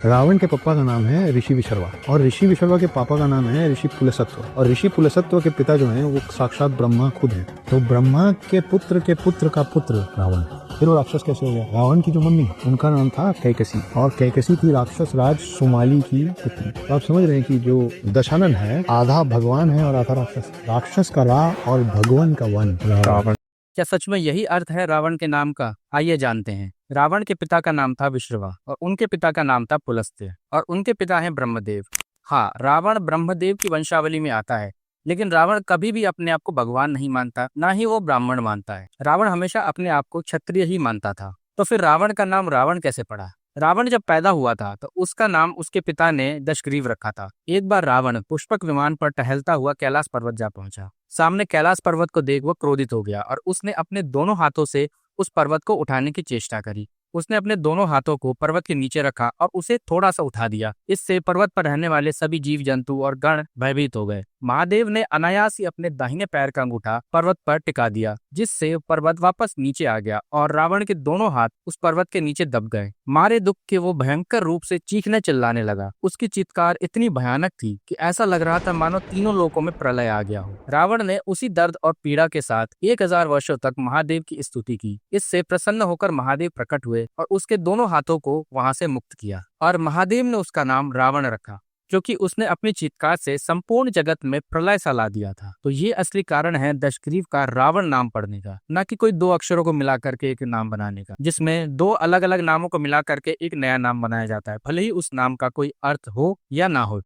रावण के पापा का नाम है ऋषि विशर्वा और ऋषि विशर्वा के पापा का नाम है ऋषि पुलसत्व और ऋषि पुलसत्व के पिता जो हैं वो साक्षात ब्रह्मा खुद हैं। तो ब्रह्मा के पुत्र का पुत्र रावण है। फिर वो राक्षस कैसे हो गया? रावण की जो मम्मी उनका नाम था कैकसी और कैकसी थी राक्षस राज सुमाली की पुत्री। तो आप समझ रहे हैं कि जो दशानन है आधा भगवान है और आधा राक्षस। राक्षस का रा और भगवान का वन रावण। क्या सच में यही अर्थ है रावण के नाम का? आइए जानते हैं। रावण के पिता का नाम था विश्रवा और उनके पिता का नाम था पुलस्त्य और उनके पिता हैं ब्रह्मदेव। हाँ, रावण ब्रह्मदेव की वंशावली में आता है, लेकिन रावण कभी भी अपने आप को भगवान नहीं मानता, ना ही वो ब्राह्मण मानता है। रावण हमेशा अपने आप को क्षत्रिय ही मानता था। तो फिर रावण का नाम रावण कैसे पड़ा? रावण जब पैदा हुआ था तो उसका नाम उसके पिता ने दशग्रीव रखा था। एक बार रावण पुष्पक विमान पर टहलता हुआ कैलाश पर्वत जा पहुंचा। सामने कैलाश पर्वत को देख वो क्रोधित हो गया और उसने अपने दोनों हाथों से उस पर्वत को उठाने की चेष्टा करी। उसने अपने दोनों हाथों को पर्वत के नीचे रखा और उसे थोड़ा सा उठा दिया। इससे पर्वत पर रहने वाले सभी जीव जंतु और गण भयभीत हो गए। महादेव ने अनायास ही अपने दाहिने पैर का अंगूठा पर्वत पर टिका दिया, जिससे पर्वत वापस नीचे आ गया और रावण के दोनों हाथ उस पर्वत के नीचे दब गए। मारे दुख के वो भयंकर रूप से चीखने चिल्लाने लगा। उसकी चित्कार इतनी भयानक थी कि ऐसा लग रहा था मानो तीनों लोकों में प्रलय आ गया हो। रावण ने उसी दर्द और पीड़ा के साथ 1000 वर्षों तक महादेव की स्तुति की। इससे प्रसन्न होकर महादेव प्रकट हुए और उसके दोनों हाथों को वहां से मुक्त किया और महादेव ने उसका नाम रावण रखा, क्योंकि उसने अपनी चित्कार से संपूर्ण जगत में प्रलय सा ला दिया था। तो ये असली कारण है दशग्रीव का रावण नाम पड़ने का, न कि कोई दो अक्षरों को मिला करके एक नाम बनाने का, जिसमें दो अलग अलग नामों को मिला करके एक नया नाम बनाया जाता है, भले ही उस नाम का कोई अर्थ हो या ना हो।